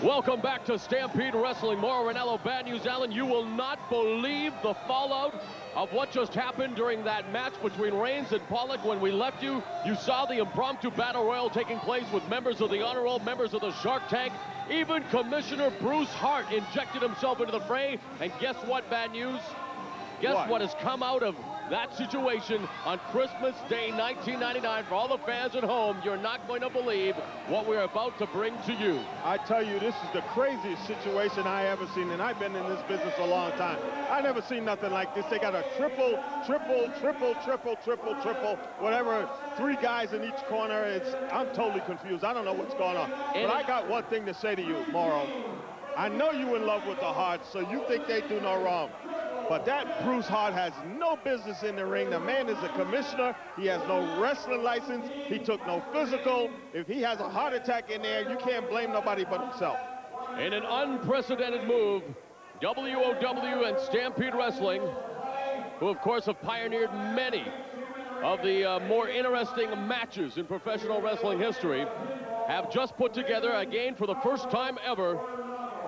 Welcome back to Stampede Wrestling. Mauro Ranallo, bad news, Alan. You will not believe the fallout of what just happened during that match between Reigns and Pawluk. When we left you, you saw the impromptu battle royal taking place with members of the Honor Roll, members of the Shark Tank. Even Commissioner Bruce Hart injected himself into the fray. And guess what, bad news? Guess what has come out of that situation on Christmas Day 1999? For all the fans at home, you're not going to believe what we're about to bring to you. I tell you, this is the craziest situation I ever seen, and I've been in this business a long time. I never seen nothing like this. They got a triple, whatever, 3 guys in each corner. I'm totally confused. I don't know what's going on. But I got one thing to say to you, Mauro. I know you in love with the Hart, so you think they do no wrong. But that Bruce Hart has no business in the ring. The man is a commissioner. He has no wrestling license. He took no physical. If he has a heart attack in there, you can't blame nobody but himself. In an unprecedented move, WOW and Stampede Wrestling, who of course have pioneered many of the more interesting matches in professional wrestling history, have just put together, again for the first time ever,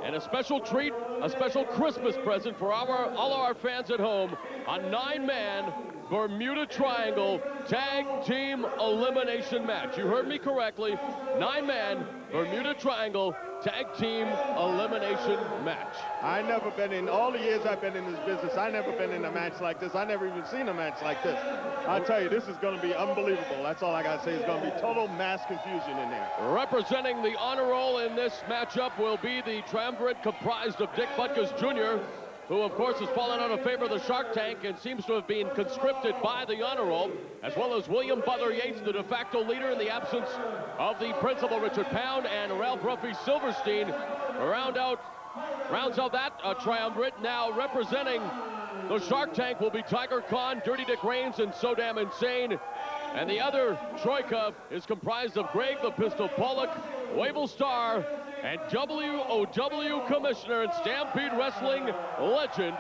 and a special treat, a special Christmas present for all of our fans at home, a 9-man Bermuda Triangle Tag Team Elimination match. You heard me correctly, 9-man Bermuda Triangle Tag Team Elimination match. I never been in, all the years I've been in this business, I never been in a match like this. I never even seen a match like this. I tell you, this is going to be unbelievable. That's all I got to say. It's going to be total mass confusion in there. Representing the Honor Roll in this matchup will be the triumvirate comprised of Dick Butkus Jr., who of course has fallen out of favor of the Shark Tank and seems to have been conscripted by the Honor Roll, as well as William Butler Yates, the de facto leader in the absence of the principal Richard Pound, and Ralph Ruffy Silverstein rounds out that triumvirate. Now representing the Shark Tank will be Tiger Kahn, Dirty Dick Reigns, and Soddam Insane. And the other troika is comprised of Greg the Pistol Pawluk, Wavell Starr, and WOW Commissioner and Stampede Wrestling legend,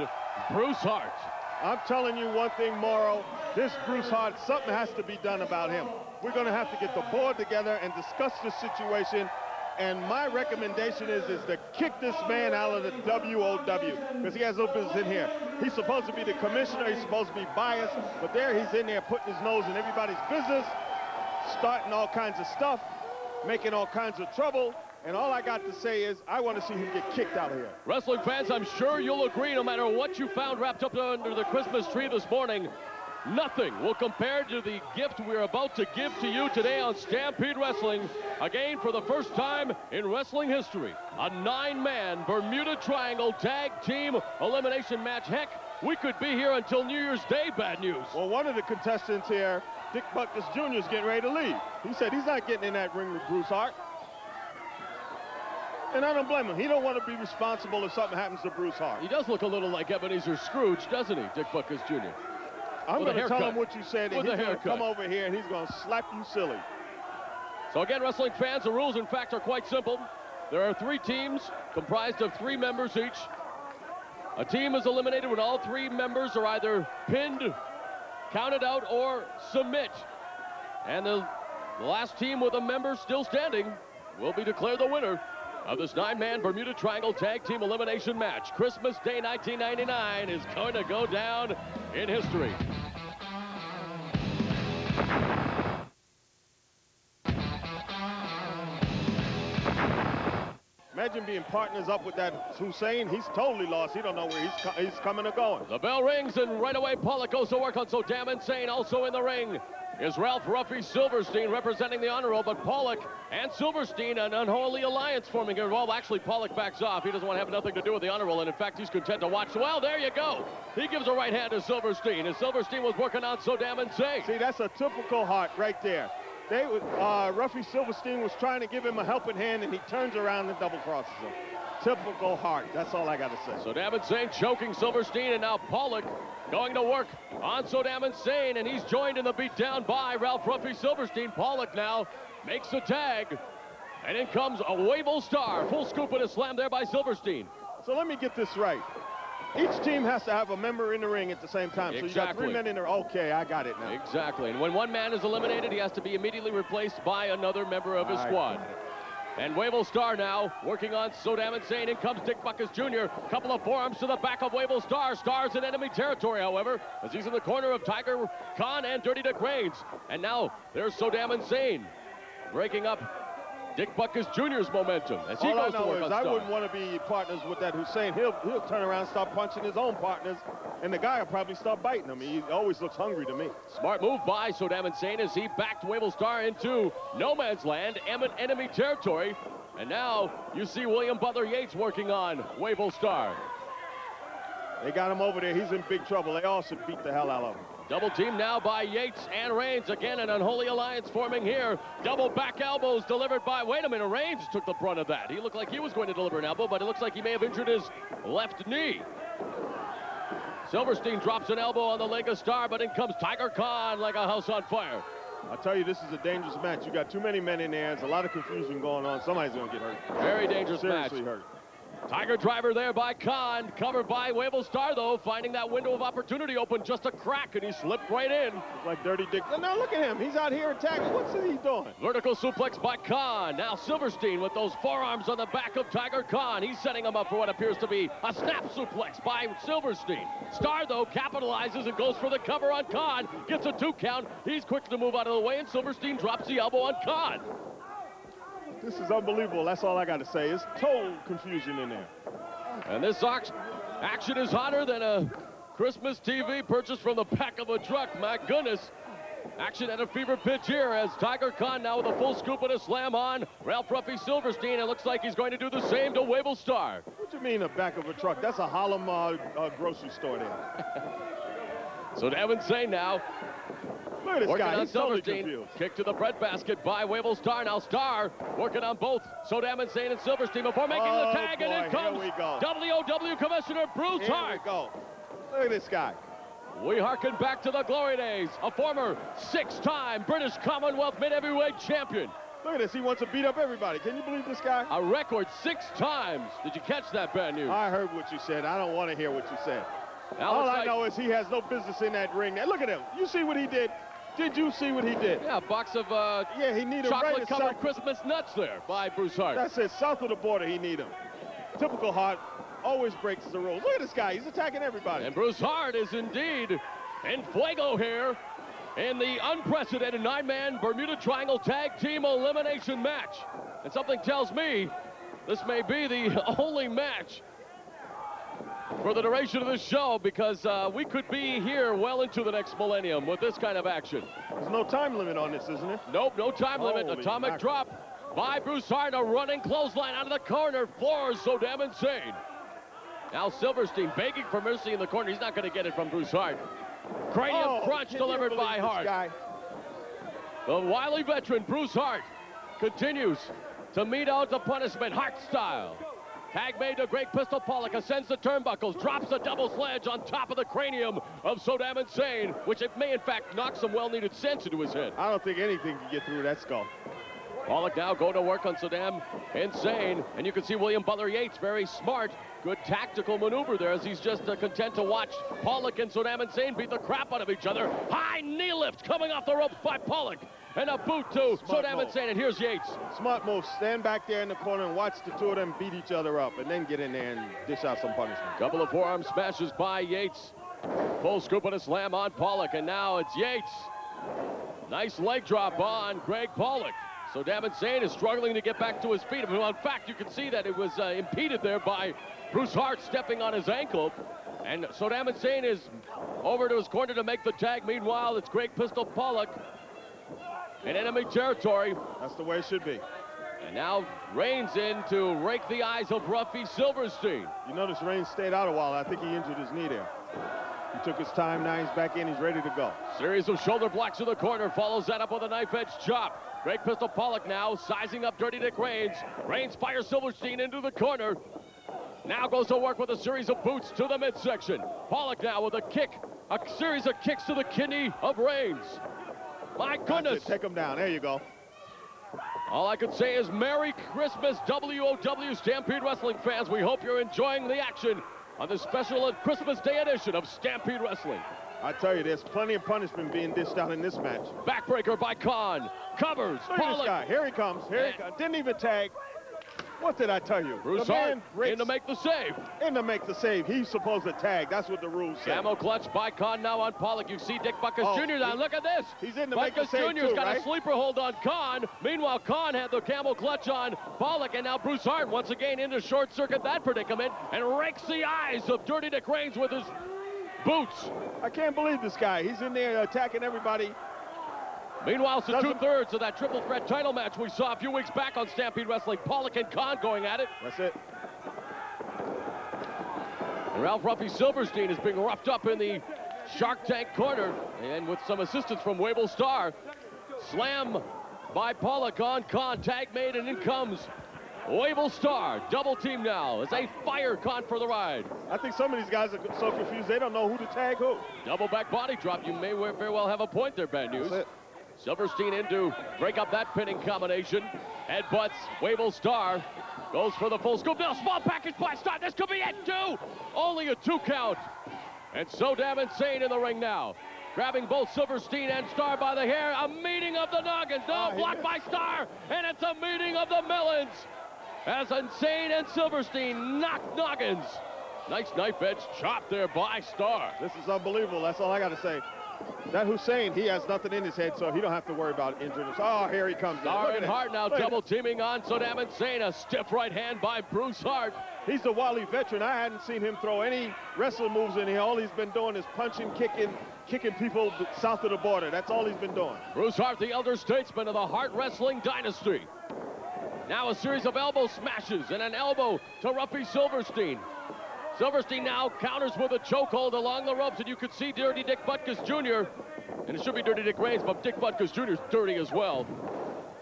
Bruce Hart. I'm telling you one thing, Mauro. This Bruce Hart, something has to be done about him. We're going to have to get the board together and discuss the situation. And my recommendation is to kick this man out of the WOW, because he has no business in here. He's supposed to be the commissioner. He's supposed to be biased. But there he's in there putting his nose in everybody's business, starting all kinds of stuff, making all kinds of trouble. And all I got to say is, I want to see him get kicked out of here. Wrestling fans, I'm sure you'll agree, no matter what you found wrapped up under the Christmas tree this morning, nothing will compare to the gift we're about to give to you today on Stampede Wrestling. Again, for the first time in wrestling history, a 9-man Bermuda Triangle Tag Team Elimination match. Heck, we could be here until New Year's Day, bad news. Well, one of the contestants here, Dick Butkus Jr., is getting ready to leave. He said he's not getting in that ring with Bruce Hart. And I don't blame him. He don't want to be responsible if something happens to Bruce Hart. He does look a little like Ebenezer Scrooge, doesn't he, Dick Butkus Jr.? I'm going to tell him what you said, and he's going to come over here and he's going to slap you silly. So again, wrestling fans, the rules, in fact, are quite simple. There are 3 teams comprised of 3 members each. A team is eliminated when all 3 members are either pinned, counted out, or submit. And the last team with a member still standing will be declared the winner of this 9-man Bermuda Triangle Tag Team Elimination match. Christmas Day 1999 is going to go down in history. Imagine being partners up with that Hussein. He's totally lost. He don't know where he's coming or going. The bell rings, and right away Pawluk goes to work on Soddam Insane. Also in the ring is Ralph Ruffy Silverstein representing the Honor Roll, but Pawluk and Silverstein, an unholy alliance forming here. Well, actually, Pawluk backs off. He doesn't want to have nothing to do with the Honor Roll, and in fact, he's content to watch. Well, there you go. He gives a right hand to Silverstein, and Silverstein was working on Soddam Insane. See, that's a typical Hart right there. Ruffy Silverstein was trying to give him a helping hand, and he turns around and double crosses him. Typical Hart. That's all I got to say. Soddam Insane choking Silverstein, and now Pawluk going to work on Soddam Insane, and he's joined in the beatdown by Ralph Ruffy Silverstein. Pawluk now makes the tag, and in comes a Wavell Starr. Full scoop and a slam there by Silverstein. So let me get this right. Each team has to have a member in the ring at the same time. Exactly. So you got 3 men in there. Okay, I got it now. Exactly. And when one man is eliminated, he has to be immediately replaced by another member of his squad. And Wavell Starr now working on Soddam Insane. In comes Dick Butkus Jr. Couple of forearms to the back of Wavell Starr. Starr's in enemy territory, however, as he's in the corner of Tiger Kahn and Dirty Dick Reigns. And now there's Soddam Insane breaking up Dick Butkus Jr.'s momentum as he goes to work on Starr. I wouldn't want to be partners with that Hussein. He'll turn around and start punching his own partners, and the guy will probably start biting him. He always looks hungry to me. Smart move by Soddam Insane as he backed Wavell Starr into no man's land, enemy territory. And now you see William Butler Yates working on Wavell Starr. They got him over there. He's in big trouble. They all should beat the hell out of him. Double team now by Yates and Reigns. Again, an unholy alliance forming here. Double back elbows delivered by, wait a minute, Reigns took the brunt of that. He looked like he was going to deliver an elbow, but it looks like he may have injured his left knee. Silverstein drops an elbow on the leg of Starr, but in comes Tiger Kahn like a house on fire. I tell you, this is a dangerous match. You got too many men in there. There's a lot of confusion going on. Somebody's going to get hurt. Very dangerous match. Seriously hurt. Tiger driver there by Kahn, covered by Wavell Starr, though, finding that window of opportunity open just a crack, and he slipped right in. Like Dirty Dick. Now look at him. He's out here attacking. What's he doing? Vertical suplex by Kahn. Now Silverstein with those forearms on the back of Tiger Kahn. He's setting him up for what appears to be a snap suplex by Silverstein. Starr, though, capitalizes and goes for the cover on Kahn. Gets a 2 count. He's quick to move out of the way, and Silverstein drops the elbow on Kahn. This is unbelievable. That's all I got to say. It's total confusion in there. And this action is hotter than a Christmas TV purchased from the back of a truck. My goodness. Action at a fever pitch here as Tiger Kahn now with a full scoop and a slam on Ralph Ruffy Silverstein. It looks like he's going to do the same to Wavell Starr. What do you mean the back of a truck? That's a Harlem grocery store there. So Soddam Insane now. Look at this working guy. on He's totally Silverstein. confused. Kick to the breadbasket by Wavell Starr. Now Starr working on both Soddam Insane and Silverstein before making the tag. Boy, and in comes WOW Commissioner Bruce Hart. Here we go. Look at this guy. We harken back to the glory days. A former 6-time British Commonwealth mid-heavyweight champion. Look at this. He wants to beat up everybody. Can you believe this guy? A record 6 times. Did you catch that, Bad News? I heard what you said. I don't want to hear what you said. Now all I know is he has no business in that ring. Now, look at him. You see what he did? Did you see what he did? Yeah, a box of he need chocolate-covered Christmas nuts there by Bruce Hart. That's it. South of the border, he need him. Typical Hart. Always breaks the rules. Look at this guy. He's attacking everybody. And Bruce Hart is indeed in fuego here in the unprecedented 9-man Bermuda Triangle Tag Team Elimination match. And something tells me this may be the only match for the duration of this show, because we could be here well into the next millennium with this kind of action. There's no time limit on this, isn't it? Nope, no time limit. Atomic drop by Bruce Hart. A running clothesline out of the corner. Floors Soddam Insane. Now Silverstein begging for mercy in the corner. He's not going to get it from Bruce Hart. Cranium crunch delivered by Hart. The wily veteran Bruce Hart continues to mete out the punishment Hart style. Tag made to Great Pistol Pawluk, ascends the turnbuckles, drops a double sledge on top of the cranium of Soddam Insane, which it may in fact knock some well-needed sense into his head. I don't think anything can get through that skull. Pawluk now going to work on Soddam Insane, and you can see William Butler Yates, very smart, good tactical maneuver there as he's just content to watch Pawluk and Soddam Insane beat the crap out of each other. High knee lift coming off the ropes by Pawluk. And a boot to Soddam Insane, and here's Yates. Smart move. Stand back there in the corner and watch the two of them beat each other up, and then get in there and dish out some punishment. Couple of forearm smashes by Yates. Full scoop and a slam on Pawluk, and now it's Yates. Nice leg drop on Greg Pawluk. Soddam Insane is struggling to get back to his feet. Well, in fact, you can see that it was impeded there by Bruce Hart stepping on his ankle. And Soddam Insane is over to his corner to make the tag. Meanwhile, it's Greg Pistol Pawluk in enemy territory. That's the way it should be. And now Reigns in to rake the eyes of Ruffy Silverstein. You notice Reigns stayed out a while. I think he injured his knee there. He took his time. Now he's back in. He's ready to go. Series of shoulder blocks in the corner. Follows that up with a knife-edge chop. Greg Pistol Pawluk now sizing up Dirty Dick Reigns. Reigns fires Silverstein into the corner. Now goes to work with a series of boots to the midsection. Pawluk now with a kick. A series of kicks to the kidney of Reigns. My goodness. Take him down. There you go. All I can say is Merry Christmas, WOW Stampede Wrestling fans. We hope you're enjoying the action on this special Christmas Day edition of Stampede Wrestling. I tell you, there's plenty of punishment being dished out in this match. Backbreaker by Kahn. Covers. Look at this guy. Here he comes. Here he comes. Didn't even tag. What did I tell you? Bruce Hart in to make the save. In to make the save. He's supposed to tag. That's what the rules say. Camo clutch by Kahn now on Pawluk. You see Dick Butkus Jr. now. Look at this. He's in to make the save Jr.'s too, got right? a sleeper hold on Kahn. Meanwhile, Kahn had the camo clutch on Pawluk, and now Bruce Hart once again in to short circuit that predicament and rakes the eyes of Dirty Dick Reigns with his boots. I can't believe this guy. He's in there attacking everybody. Meanwhile, it's the two-thirds of that triple threat title match we saw a few weeks back on Stampede Wrestling. Pawluk and Kahn going at it. That's it. Ralph Ruffy Silverstein is being roughed up in the Shark Tank corner, and with some assistance from Wavell Starr. Slam by Pawluk on Kahn, tag made, and in comes Wavell Starr. Double team now as they fire Kahn for the ride. I think some of these guys are so confused they don't know who to tag who. Double back body drop. You may very well have a point there, Bad News. That's it. Silverstein in to break up that pinning combination. Headbutts Wavell Starr. Goes for the full scoop. Now small package by Starr. This could be it too. Only a 2 count. And so damn insane in the ring now. Grabbing both Silverstein and Starr by the hair. A meeting of the noggins. No, blocked by Starr. And it's a meeting of the melons. As Insane and Silverstein knock noggins. Nice knife edge chop there by Starr. This is unbelievable. That's all I got to say. That Hussein, he has nothing in his head, so he don't have to worry about injuring himself. Oh, here he comes. Starr and Hart now double teaming on Soddam Insane. A stiff right hand by Bruce Hart. He's the Wally veteran. I hadn't seen him throw any wrestling moves in here. All he's been doing is punching, kicking people south of the border. That's all he's been doing. Bruce Hart, the elder statesman of the Hart Wrestling Dynasty. Now a series of elbow smashes and an elbow to Ruffy Silverstein. Silverstein now counters with a chokehold along the ropes, and you could see Dirty Dick Butkus Jr. And it should be Dirty Dick Reigns, but Dick Butkus Jr. is dirty as well.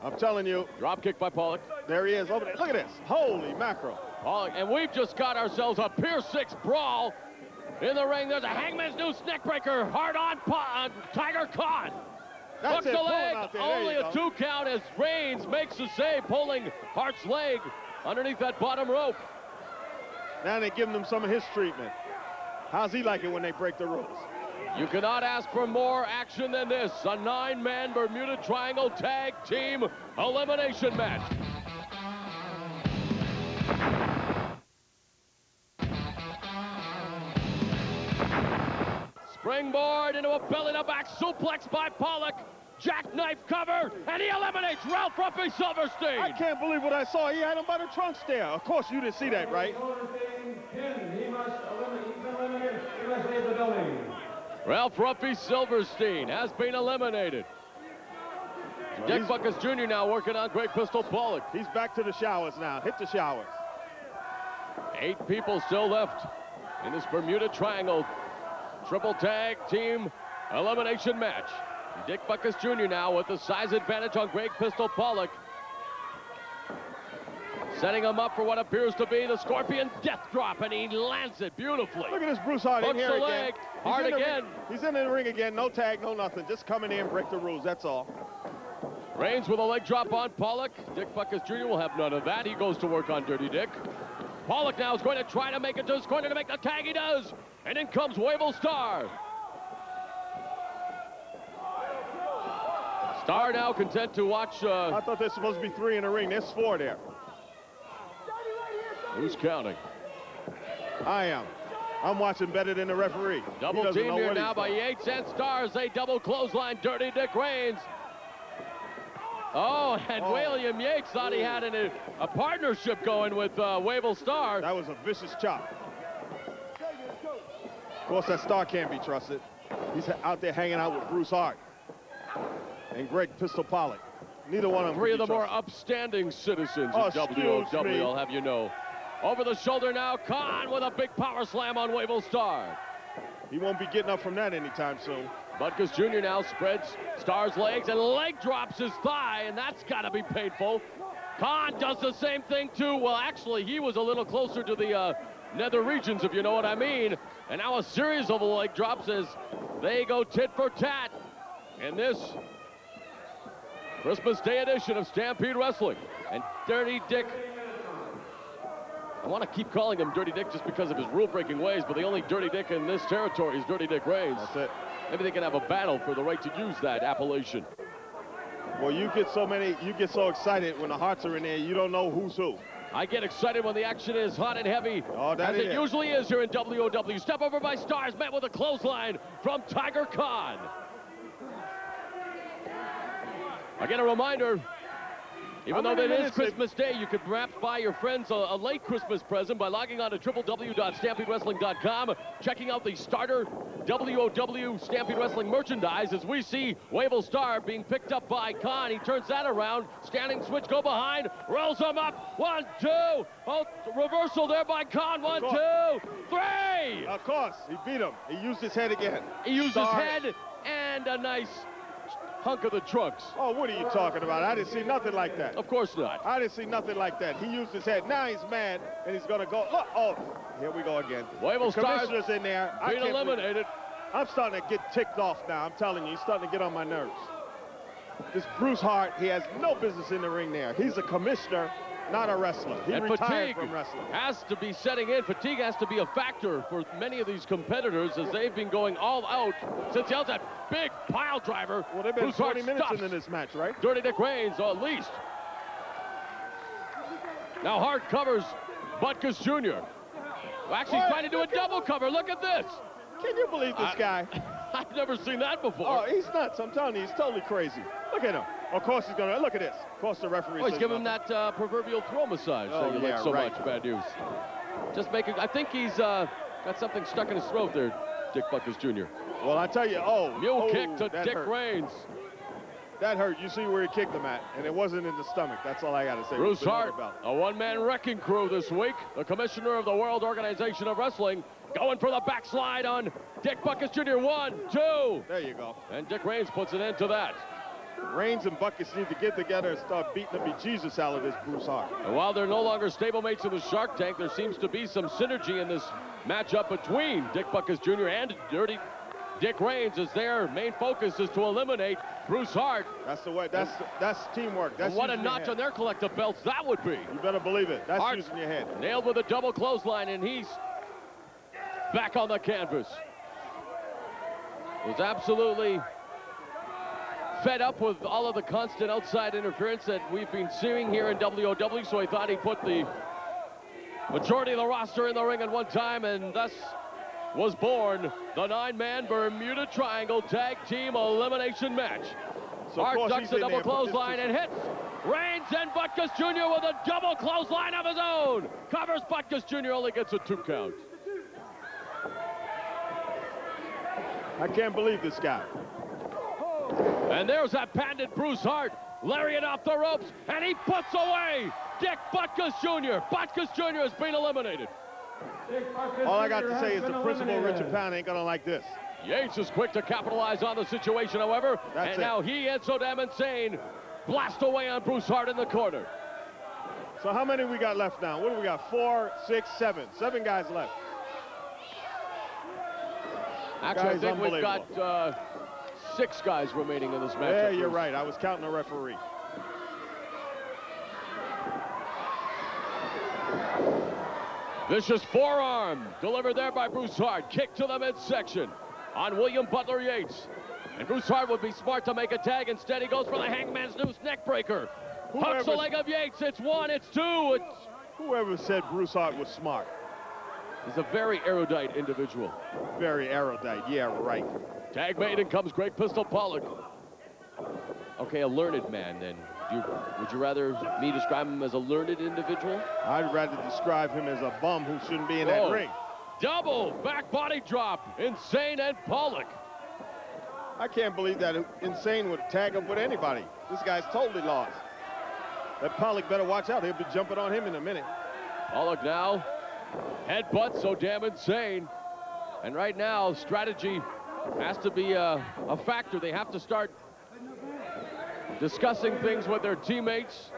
I'm telling you. Drop kick by Pawluk. There he is over there. Look at this. Holy mackerel. Pawluk, and we've just got ourselves a Pier 6 brawl in the ring. There's a Hangman's Noose neckbreaker. Hard on Tiger Kahn. Hooks the leg. Only a 2 count as Reigns makes the save, pulling Hart's leg underneath that bottom rope. Now they're giving him some of his treatment. How's he like it when they break the rules? You cannot ask for more action than this. A 9-man Bermuda Triangle Tag Team Elimination match. Springboard into a belly-to-back suplex by Pawluk. Jackknife cover, and he eliminates Ralph Ruffy Silverstein. I can't believe what I saw. He had him by the trunks there. Of course, you didn't see that, right? Ralph Ruffy Silverstein has been eliminated. Dick Butkus Jr. now working on Great Pistol Pawluk. He's back to the showers now. Hit the showers. 8 people still left in this Bermuda Triangle Triple Tag Team Elimination match. Dick Butkus Jr. now with the size advantage on Great Pistol Pawluk. Setting him up for what appears to be the Scorpion Death Drop, and he lands it beautifully. Look at this Bruce Hart in here again. Hart again. He's in the ring again. No tag, no nothing. Just come in here and break the rules, that's all. Reigns with a leg drop on Pawluk. Dick Butkus Jr. will have none of that. He goes to work on Dirty Dick. Pawluk now is going to try to make it to his corner to make the tag. He does. And in comes Wavell Starr. Starr now content to watch. I thought there's supposed to be 3 in the ring. There's 4 there. Who's counting? I am. I'm watching better than the referee. Double team here now by Yates and Starr as they double clothesline Dirty Dick Reigns. Oh, and William Yates thought he had a partnership going with Wavell Starr. That was a vicious chop. Of course, that Starr can't be trusted. He's out there hanging out with Bruce Hart and Great Pistol Pawluk. Neither one of them. 3 of the more upstanding citizens of WOW, I'll have you know. Over the shoulder now, Kahn with a big power slam on Wavell Starr. He won't be getting up from that anytime soon. Butkus Jr. now spreads Starr's legs and leg drops his thigh, and that's got to be painful. Kahn does the same thing too. Well, actually, he was a little closer to the nether regions, if you know what I mean. And now a series of leg drops as they go tit for tat in this Christmas Day edition of Stampede Wrestling. And Dirty Dick, I want to keep calling him Dirty Dick just because of his rule-breaking ways, but the only Dirty Dick in this territory is Dirty Dick Reigns. That's it. Maybe they can have a battle for the right to use that appellation. Well, you get so excited when the Harts are in there, you don't know who's who. I get excited when the action is hot and heavy, as it usually is here in WOW. Step over by Starr, met with a clothesline from Tiger Kahn. Again, a reminder, even though it is Christmas Day, you could perhaps buy your friends a late Christmas present by logging on to www.stampedewrestling.com, checking out the starter WOW Stampede Wrestling merchandise as we see Wavell Starr being picked up by Kahn. He turns that around, standing switch, go behind, rolls him up, 1, 2, oh, reversal there by Kahn, 1, 2, 3! Of course, he beat him. He used his head again. He used his head and a nice hunk of the trunks. Oh, what are you talking about? I didn't see nothing like that. Of course not. I didn't see nothing like that. He used his head. Now he's mad, and he's going to go. Look, oh, here we go again. Wavell Starr Commissioner's in there. being eliminated. I'm starting to get ticked off now. I'm telling you, he's starting to get on my nerves. This Bruce Hart, he has no business in the ring there. He's a commissioner, not a wrestler. He retired from wrestling. Has to be setting in. Fatigue has to be a factor for many of these competitors as they've been going all out since he held that big pile driver. Well, they've been 20 minutes into this match, right? Dirty Dick Reigns, at least. Now Hart covers Butkus Jr. Actually, he's trying to do a double cover. Look at this. Can you believe this guy? I've never seen that before. Oh, he's nuts. I'm telling you, he's totally crazy. Look at him. Of course he's going to. Look at this. Of course the referee he's giving him that proverbial throw massage that you like so much. Bad news. Just making. I think he's got something stuck in his throat there, Dick Butkus Jr. Well, I tell you, mule kick to Dick Reigns. That hurt. You see where he kicked him at, and it wasn't in the stomach. That's all I got to say. Bruce Hart, a one-man wrecking crew this week. The commissioner of the World Organization of Wrestling, going for the backslide on Dick Butkus Jr. 1, 2. There you go. And Dick Reigns puts an end to that. Reigns and Butkus need to get together and start beating the bejesus out of this Bruce Hart. And while they're no longer stablemates in the Shark Tank, there seems to be some synergy in this matchup between Dick Butkus Jr. and Dirty Dick Reigns, as their main focus is to eliminate Bruce Hart. That's the way. That's teamwork. That's what a notch on their collective belts that would be. You better believe it. That's Hart using your head. Nailed with a double clothesline, and he's back on the canvas. Was absolutely fed up with all of the constant outside interference that we've been seeing here in WOW, so he thought he put the majority of the roster in the ring at one time, and thus was born the 9-man Bermuda Triangle Tag Team Elimination match. So Hart ducks a double clothesline and hits Reigns, and Butkus Jr. with a double clothesline of his own. Covers Butkus Jr. only gets a 2 count. I can't believe this guy. And there's that patented Bruce Hart. Lariat off the ropes, and he puts away Dick Butkus Jr. Butkus Jr. has been eliminated. All I got to say is the principal Richard Pound ain't gonna like this. Yates is quick to capitalize on the situation, however. Now he and Soddam Insane blast away on Bruce Hart in the corner. So how many we got left now? What do we got? 4, 6, 7. 7 guys left. Actually, I think we've got 6 guys remaining in this match. Yeah, you're right. I was counting the referee. Vicious forearm delivered there by Bruce Hart. Kick to the midsection on William Butler Yates. And Bruce Hart would be smart to make a tag. Instead, he goes for the Hangman's Noose neckbreaker. Hooks the leg of Yates. It's 1, it's 2. Whoever said Bruce Hart was smart? He's a very erudite individual. Very erudite, yeah, right. Tag made, and comes Great Pistol Pawluk. Okay, a learned man then. Would you rather me describe him as a learned individual? I'd rather describe him as a bum who shouldn't be in that ring. Double back body drop, Insane and Pawluk. I can't believe that Insane would tag up with anybody. This guy's totally lost. That Pawluk better watch out. He'll be jumping on him in a minute. Pawluk now headbutt Soddam Insane. And right now, strategy has to be a factor. They have to start discussing things with their teammates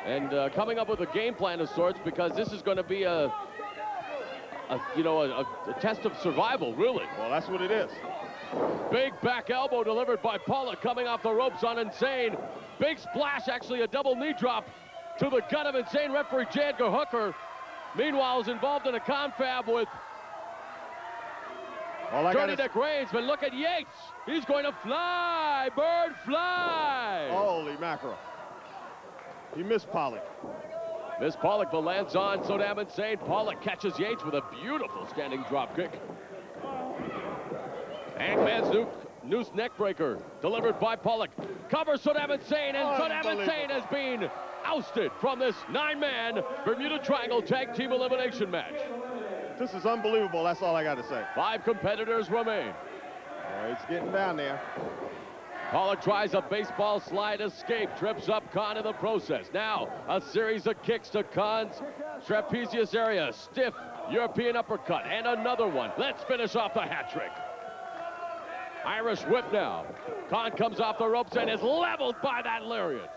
and coming up with a game plan of sorts, because this is going to be a test of survival, really. Well, that's what it is. Big back elbow delivered by Pawluk, coming off the ropes on Insane. Big splash, actually a double knee drop to the gut of Insane. Referee J. Edgar Hooker, meanwhile, is involved in a confab with Dirty Dick Reigns, but look at Yates. He's going to fly, bird fly. Holy mackerel. He missed Pawluk. Miss Pawluk, but lands on Soddam Insane. Pawluk catches Yates with a beautiful standing drop kick. Hangman's noose neckbreaker delivered by Pawluk. Covers Soddam Insane, and Soddam Insane has been ousted from this 9-man Bermuda Triangle Tag Team Elimination match. This is unbelievable, that's all I got to say. 5 competitors remain. Oh, he's getting down there. Pawluk tries a baseball slide escape, trips up Kahn in the process. Now, a series of kicks to Kahn's trapezius area. Stiff European uppercut, and another one. Let's finish off the hat trick. Irish whip now. Kahn comes off the ropes and is leveled by that lariat.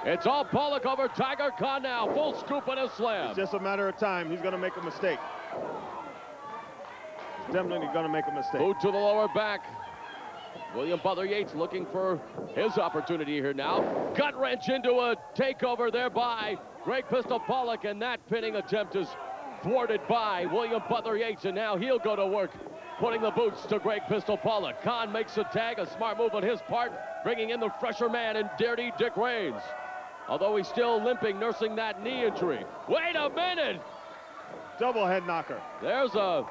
It's all Pawluk over Tiger Kahn now. Full scoop and a slam. It's just a matter of time. He's going to make a mistake. He's definitely going to make a mistake. Boot to the lower back. William Butler Yates looking for his opportunity here now. Gut wrench into a takeover there by Greg Pistol Pawluk, and that pinning attempt is thwarted by William Butler Yates, and now he'll go to work putting the boots to Greg Pistol Pawluk. Kahn makes a tag, a smart move on his part, bringing in the fresher man in Dirty Dick Reigns. Although he's still limping, nursing that knee injury. Wait a minute! Double head knocker. There's a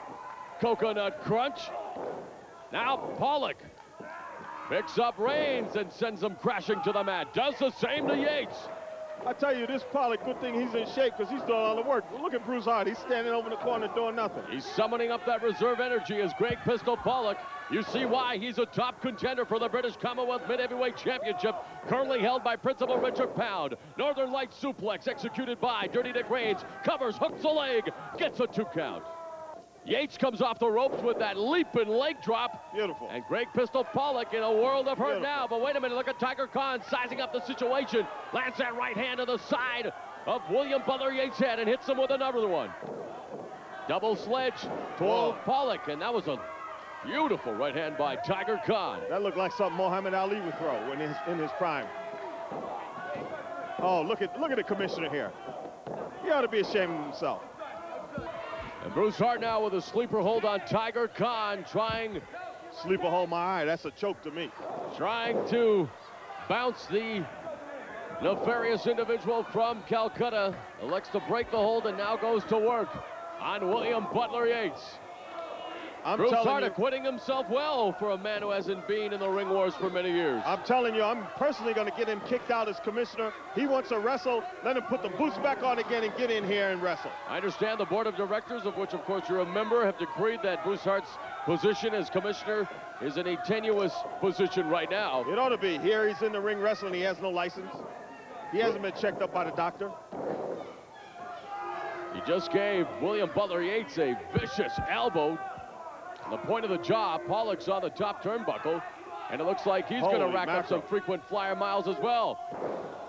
coconut crunch. Now Pawluk picks up Reigns and sends him crashing to the mat. Does the same to Yates. I tell you, this Pawluk, good thing he's in shape because he's doing all the work. Look at Bruce Hart. He's standing over in the corner doing nothing. He's summoning up that reserve energy as Greg Pistol Pawluk. You see why he's a top contender for the British Commonwealth Mid-Heavyweight Championship, currently held by Principal Richard Pound. Northern Light suplex executed by Dirty Dick Reigns. Covers, hooks the leg, gets a 2 count. Yates comes off the ropes with that leaping leg drop. Beautiful. And Greg Pistol Pawluk in a world of hurt Beautiful. now. But wait a minute, look at Tiger Kahn sizing up the situation. Lands that right hand to the side of William Butler Yates' head and hits him with another one. Double sledge to Pawluk, and that was a beautiful right hand by Tiger Kahn. That looked like something Muhammad Ali would throw in his prime. Oh, look at the commissioner here. He ought to be ashamed of himself. And Bruce Hart now with a sleeper hold on Tiger Kahn, trying... Sleeper hold my eye, that's a choke to me. Trying to bounce the nefarious individual from Calcutta. Elects to break the hold and now goes to work on William Butler Yates. Bruce Hart acquitting himself well for a man who hasn't been in the ring wars for many years. I'm telling you, I'm personally going to get him kicked out as commissioner. He wants to wrestle. Let him put the boots back on again and get in here and wrestle. I understand the board of directors, of which of course you're a member, have decreed that Bruce Hart's position as commissioner is in a tenuous position right now. It ought to be. Here he's in the ring wrestling. He has no license. He hasn't been checked up by the doctor. He just gave William Butler Yates a vicious elbow. The point of the jaw. Pawluk's on the top turnbuckle, and it looks like he's going to rack up some frequent flyer miles as well.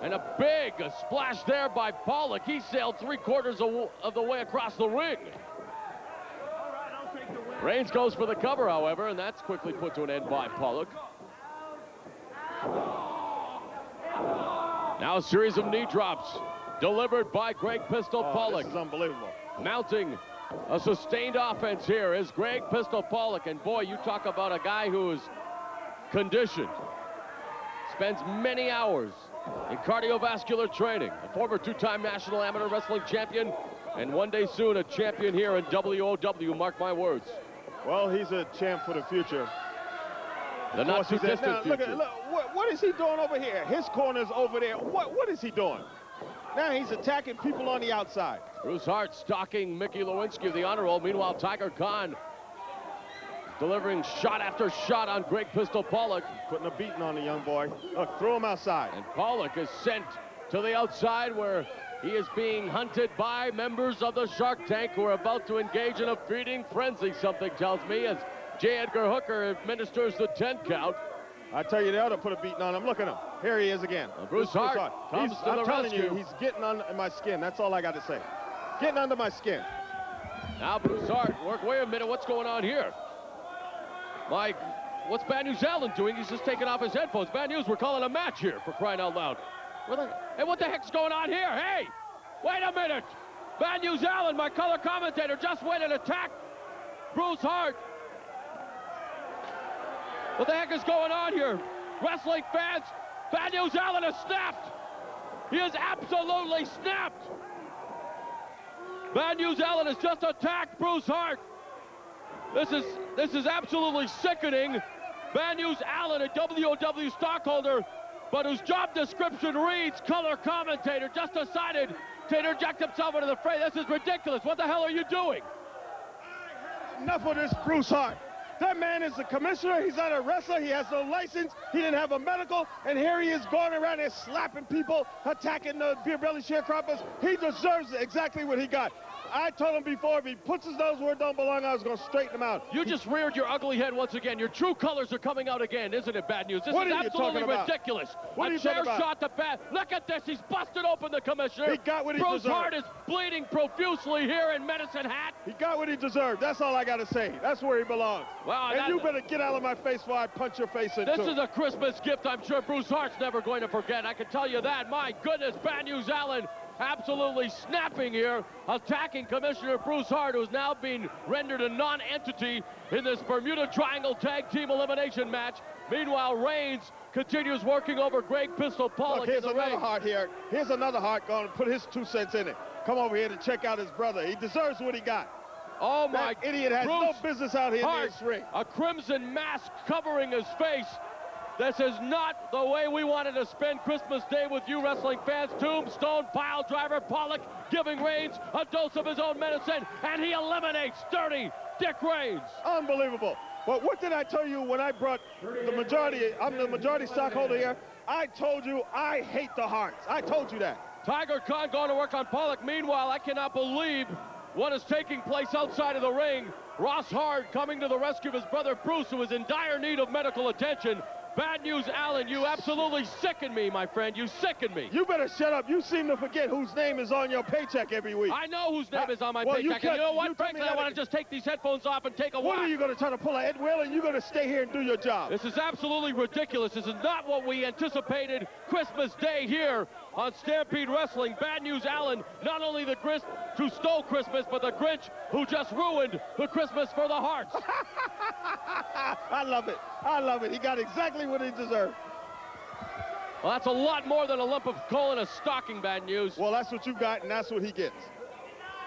And a big splash there by Pawluk. He sailed 3/4 of the way across the ring. Reigns goes for the cover, however, and that's quickly put to an end by Pawluk. Now a series of knee drops delivered by Greg Pistol Pawluk. This is unbelievable. Mounting a sustained offense here is Greg Pistol Pawluk, and boy, you talk about a guy who is conditioned, spends many hours in cardiovascular training, a former 2-time national amateur wrestling champion, and one day soon a champion here in WOW, mark my words. Well, he's a champ for the future. The not too distant future. Look, what is he doing over here? His corner's over there. What is he doing? Now he's attacking people on the outside. Bruce Hart stalking Mickey Lewinsky of the Honor Roll. Meanwhile, Tiger Kahn delivering shot after shot on Greg Pistol Pawluk. Putting a beating on the young boy. Look, throw him outside. And Pawluk is sent to the outside where he is being hunted by members of the Shark Tank who are about to engage in a feeding frenzy, something tells me, as J. Edgar Hooker administers the 10 count. I tell you, they ought to put a beating on him. Look at him. Here he is again. Bruce Hart comes to the rescue. I'm telling you, he's getting under my skin. That's all I got to say. Getting under my skin. Now Bruce Hart, wait a minute, what's going on here? Mike, what's Bad News Allen doing? He's just taking off his headphones. Bad News, we're calling a match here, for crying out loud. Hey, what the heck's going on here? Hey, wait a minute. Bad News Allen, my color commentator, just went and attacked Bruce Hart. What the heck is going on here? Wrestling fans, Bad News Allen has snapped. He is absolutely snapped. Bad News Allen has just attacked Bruce Hart. This is absolutely sickening. Bad News Allen, a WOW stockholder, but whose job description reads color commentator, just decided to interject himself into the fray. This is ridiculous. What the hell are you doing? Enough of this Bruce Hart. That man is the commissioner. He's not a wrestler. He has no license. He didn't have a medical. And here he is going around there slapping people, attacking the beer belly sharecroppers. He deserves exactly what he got. I told him before, if he puts his nose where it don't belong, I was going to straighten him out. You just reared your ugly head once again. Your true colors are coming out again, isn't it, Bad News? This What is are you absolutely talking about? ridiculous. What are you a chair talking about? shot to Bad. Look at this. He's busted open the commissioner. He got what he Bruce deserved. Hart is bleeding profusely here in Medicine Hat. He got what he deserved. That's all I got to say. That's where he belongs. Wow, and you better get out of my face before I punch your face in. This is a Christmas gift I'm sure Bruce Hart's never going to forget. I can tell you that. My goodness, Bad News Allen absolutely snapping here, attacking Commissioner Bruce Hart, who's now being rendered a non-entity in this Bermuda Triangle Tag Team Elimination match. Meanwhile, Reigns continues working over Greg Pistol Pawluk. Look, here's in the another ring. Hart here. Here's another Hart going to put his 2 cents in it. Come over here to check out his brother. He deserves what he got. Oh my! That idiot has no Bruce business out here Hart, in this ring. a crimson mask covering his face. This is not the way we wanted to spend Christmas Day with you wrestling fans. Tombstone pile driver Pawluk giving Reigns a dose of his own medicine, and he eliminates Dirty Dick Reigns. Unbelievable. But what did I tell you when I brought the majority? I'm the majority stockholder here. I told you I hate the Harts. I told you that. Tiger Kahn going to work on Pawluk. Meanwhile, I cannot believe what is taking place outside of the ring. Ross Hart coming to the rescue of his brother Bruce, who is in dire need of medical attention. Bad News Allen, you absolutely sicken me, my friend. You sicken me. You better shut up. You seem to forget whose name is on your paycheck every week. I know whose name is on my well, paycheck. And you know what? Frankly, I want to to just take these headphones off and take a walk. What are you going to try to pull a Ed Wheeler? You're going to stay here and do your job. This is absolutely ridiculous. This is not what we anticipated Christmas Day here on Stampede Wrestling. Bad News Allen, not only the Grinch who stole Christmas, but the Grinch who just ruined the Christmas for the Hearts. I love it. I love it. He got exactly what he deserved. Well, that's a lot more than a lump of coal in a stocking, Bad News. Well, that's what you got, and that's what he gets.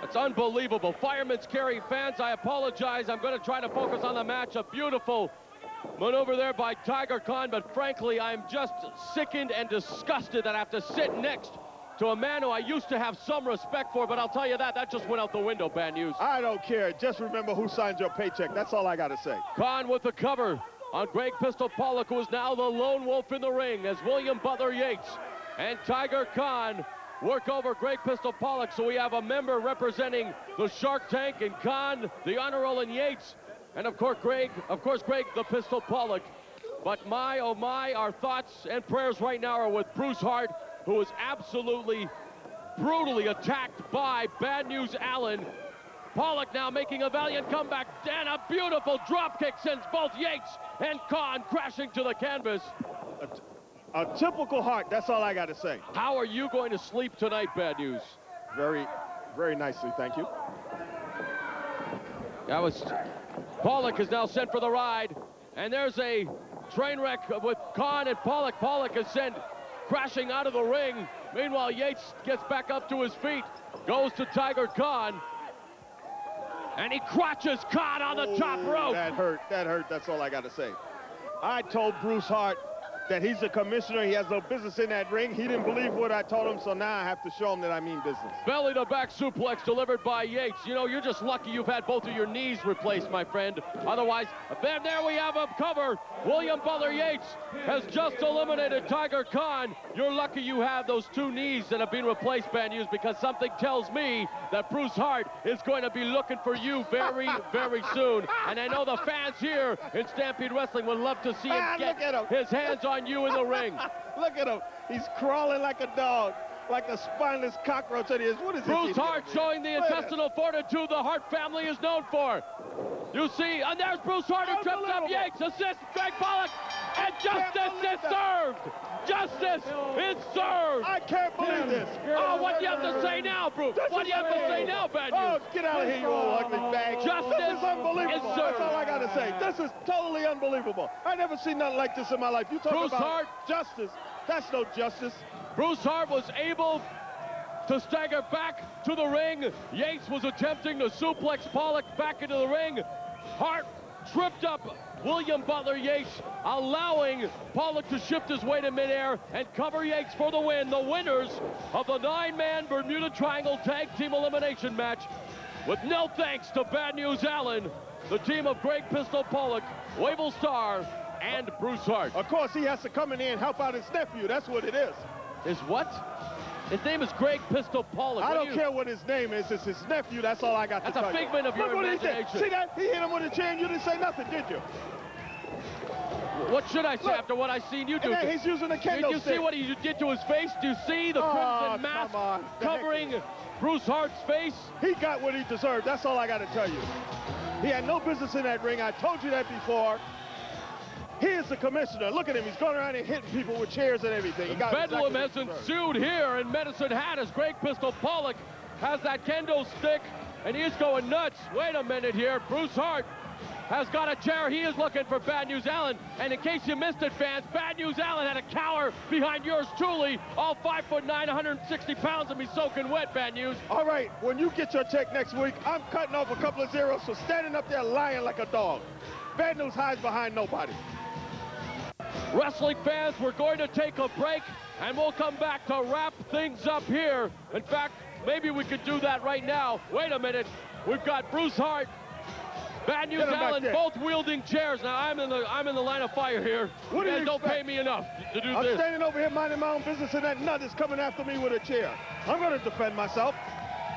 It's unbelievable. Fireman's carry fans, I apologize. I'm going to try to focus on the match. A beautiful maneuver there by Tiger Kahn, but frankly, I'm just sickened and disgusted that I have to sit next to a man who I used to have some respect for, but I'll tell you that just went out the window, Bad News. I don't care. Just remember who signed your paycheck. That's all I got to say. Kahn with the cover on Greg Pistol Pawluk, who is now the lone wolf in the ring, as William Butler Yates and Tiger Kahn work over Greg Pistol Pawluk. So we have a member representing the Shark Tank, and Kahn, the Honor Roll, and Yates, and of course Greg the Pistol Pawluk. But my, oh my, our thoughts and prayers right now are with Bruce Hart, who was absolutely brutally attacked by Bad News Allen. Pawluk now making a valiant comeback, and a beautiful drop kick sends both Yates and Kahn crashing to the canvas. A typical Hart, that's all I got to say. How are you going to sleep tonight, Bad News? Very, very nicely, thank you. Pawluk is now sent for the ride, and there's a train wreck with Kahn and Pawluk. Pawluk is sent crashing out of the ring. Meanwhile, Yates gets back up to his feet, goes to Tiger Kahn, and he crotches Kahn on the top rope. That hurt, that's all I got to say. I told Bruce Hart that he's the commissioner, he has no business in that ring. He didn't believe what I told him, so now I have to show him that I mean business. Belly to back suplex delivered by Yates. You know, you're just lucky you've had both of your knees replaced, my friend. Otherwise, there we have a cover. William Butler Yates has just eliminated Tiger Kahn. You're lucky you have those 2 knees that have been replaced, Bad News, because something tells me that Bruce Hart is going to be looking for you very, very soon. And I know the fans here in Stampede Wrestling would love to see him get his hands on you in the ring. Look at him. He's crawling like a dog, like a spineless cockroach that he is. What is Bruce Hart showing the intestinal fortitude the Hart family is known for. You see, and there's Bruce Hart who trips up Yates, assists Greg Pawluk, and justice is served. Justice is served. I can't believe this. Oh, what do you have to say now, Bruce? What do you have to say now, Bad News? Oh, get out of here, you old ugly bag. Justice this is unbelievable. is served. That's all I got to say. This is totally unbelievable. I never seen nothing like this in my life. You talk Bruce about Hart justice. That's no justice. Bruce Hart was able to stagger back to the ring. Yates was attempting to suplex Pawluk back into the ring. Hart tripped up William Butler Yates, allowing Pawluk to shift his weight in midair and cover Yates for the win. The winners of the 9-man Bermuda Triangle Tag Team Elimination match, with no thanks to Bad News Allen, the team of Greg Pistol Pawluk, Wavell Starr, and Bruce Hart. Of course, he has to come in here and help out his nephew. That's what it is. Is what? His name is Greg Pistol Pawluk. I don't care what his name is. It's his nephew. That's all I got to tell you. That's a figment of your imagination. See that? He hit him with a chair and you didn't say nothing, did you? What should I say after what I seen you do? And he's using a kendo Did you see what he did to his face? Do you see the crimson mask covering Bruce Hart's face? He got what he deserved. That's all I got to tell you. He had no business in that ring. I told you that before. He is the commissioner. Look at him. He's going around and hitting people with chairs and everything. Bedlam has ensued here in Medicine Hat as Greg Pistol Pawluk has that kendo stick, and he is going nuts. Wait a minute here. Bruce Hart has got a chair. He is looking for Bad News Allen. And in case you missed it, fans, Bad News Allen had a cower behind yours truly, all 5'9", 160 pounds, and be soaking wet, Bad News. All right, when you get your check next week, I'm cutting off a couple of zeros, so standing up there lying like a dog. Bad News hides behind nobody. Wrestling fans, we're going to take a break, and we'll come back to wrap things up here. In fact, maybe we could do that right now. Wait a minute. We've got Bruce Hart, Bad News Allen, both wielding chairs. Now, I'm in the line of fire here. What do you don't pay me enough to do this. I'm standing over here minding my own business, and that nut is coming after me with a chair. I'm going to defend myself.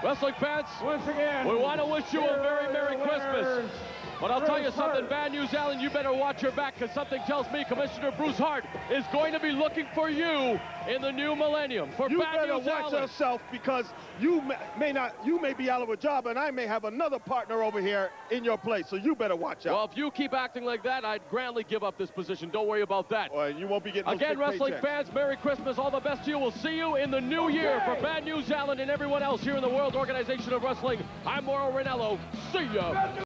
Wrestling fans, once again, we want to wish you a very Merry Christmas. But I'll tell you something, Bad News Allen, you better watch your back, because something tells me Commissioner Bruce Hart is going to be looking for you in the new millennium. You better watch yourself, because you may be out of a job, and I may have another partner over here in your place, so you better watch out. Well, if you keep acting like that, I'd grandly give up this position. Don't worry about that. Well, you won't be getting again, wrestling fans, Merry Christmas. All the best to you. We'll see you in the new year. For Bad News Allen and everyone else here in the World Organization of Wrestling, I'm Mauro Ranallo. See ya.